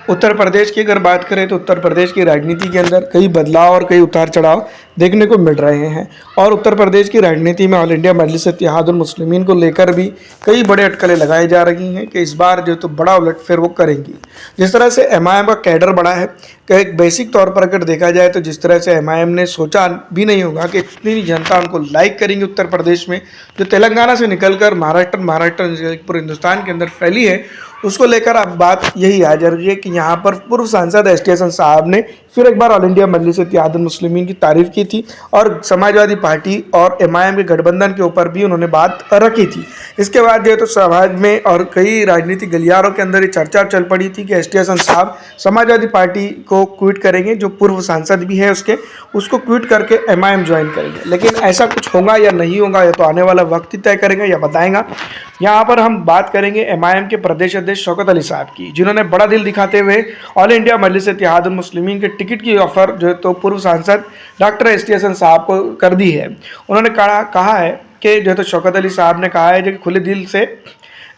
उत्तर प्रदेश की अगर बात करें तो उत्तर प्रदेश की राजनीति के अंदर कई बदलाव और कई उतार चढ़ाव देखने को मिल रहे हैं और उत्तर प्रदेश की राजनीति में ऑल इंडिया मजलिस इत्तेहादुल मुस्लिमीन को लेकर भी कई बड़े अटकलें लगाई जा रही हैं कि इस बार जो तो बड़ा उलटफेर वो करेंगी। जिस तरह से एमआईएम का कैडर बड़ा है कि एक बेसिक तौर पर अगर देखा जाए तो जिस तरह से एमआईएम ने सोचा भी नहीं होगा कि इतनी जनता उनको लाइक करेंगे उत्तर प्रदेश में, जो तेलंगाना से निकलकर महाराष्ट्र पूरे हिंदुस्तान के अंदर फैली है, उसको लेकर अब बात यही आ जा रही है कि यहाँ पर पूर्व सांसद एस टी हसन साहब ने फिर एक बार ऑल इंडिया मजलिस इत्तेहादुल मुस्लिमीन की तारीफ की थी और समाजवादी पार्टी और एमआईएम के गठबंधन के ऊपर भी उन्होंने बात रखी थी। इसके बाद जो है तो समाज में और कई राजनीतिक गलियारों के अंदर ये चर्चा चल पड़ी थी कि एस टी हसन साहब समाजवादी पार्टी को क्विट करेंगे, जो पूर्व सांसद भी है उसको क्विट करके एमआईएम ज्वाइन करेंगे। लेकिन ऐसा कुछ होगा या नहीं होगा या तो आने वाला वक्त ही तय करेगा या बताएगा। यहाँ पर हम बात करेंगे एमआईएम के प्रदेश अध्यक्ष शौकत अली साहब की, जिन्होंने बड़ा दिल दिखाते हुए ऑल इंडिया मजलिस इत्तेहादुल मुस्लिमीन के टिकट की ऑफर जो है तो पूर्व सांसद डॉक्टर एस टी हसन साहब को कर दी है। उन्होंने कहा है कि जो है तो शौकत अली साहब ने कहा है जो कि खुले दिल से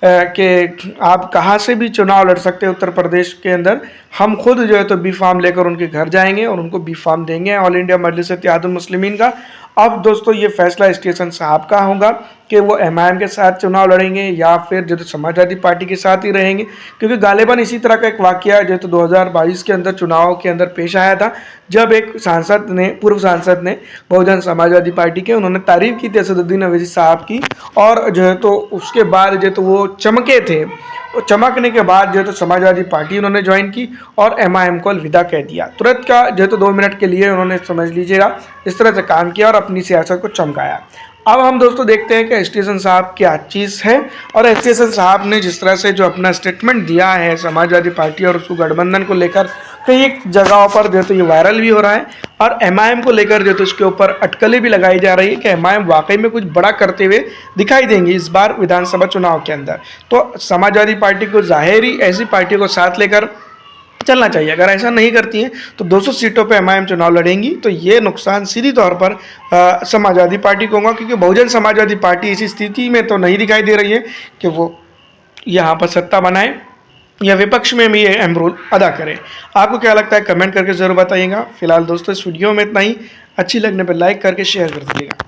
कि आप कहाँ से भी चुनाव लड़ सकते हैं उत्तर प्रदेश के अंदर, हम खुद जो है तो बी फार्म लेकर उनके घर जाएंगे और उनको बी फार्म देंगे ऑल इंडिया मजलिस इत्तेहादुल मुस्लिमीन का। अब दोस्तों ये फैसला एस टी हसन साहब का होगा कि वो एमआईएम के साथ चुनाव लड़ेंगे या फिर जो तो समाजवादी पार्टी के साथ ही रहेंगे, क्योंकि गालिबन इसी तरह का एक वाकया जो तो 2022 के अंदर चुनाव के अंदर पेश आया था, जब एक पूर्व सांसद ने बहुजन समाजवादी पार्टी के उन्होंने तारीफ की थी असदुद्दीन अवैसी साहब की, और जो है तो उसके बाद जो तो वो चमके थे, और चमकने के बाद जो है तो समाजवादी पार्टी उन्होंने ज्वाइन की और एमआईएम को अलविदा कह दिया। तुरंत का जो है तो 2 मिनट के लिए उन्होंने समझ लीजिएगा इस तरह से काम किया और अपनी सियासत को चमकाया। अब हम दोस्तों देखते हैं कि एस टी हसन साहब क्या चीज़ है, और एस टी हसन साहब ने जिस तरह से जो अपना स्टेटमेंट दिया है समाजवादी पार्टी और उसको गठबंधन को लेकर, कई जगहों पर जो है तो ये वायरल भी हो रहा है और एमआईएम को लेकर जो तो इसके ऊपर अटकलें भी लगाई जा रही है कि एमआईएम वाकई में कुछ बड़ा करते हुए दिखाई देंगे इस बार विधानसभा चुनाव के अंदर। तो समाजवादी पार्टी को ज़ाहिरी ऐसी पार्टी को साथ लेकर चलना चाहिए। अगर ऐसा नहीं करती है तो 200 सीटों पे एमआईएम चुनाव लड़ेंगी, तो ये नुकसान सीधी तौर पर समाजवादी पार्टी को होगा, क्योंकि बहुजन समाजवादी पार्टी इसी स्थिति में तो नहीं दिखाई दे रही है कि वो यहाँ पर सत्ता बनाए या विपक्ष में भी ये अहम रोल अदा करे। आपको क्या लगता है कमेंट करके ज़रूर बताइएगा। फिलहाल दोस्तों इस वीडियो में इतना ही। अच्छी लगने पर लाइक करके शेयर कर दीजिएगा।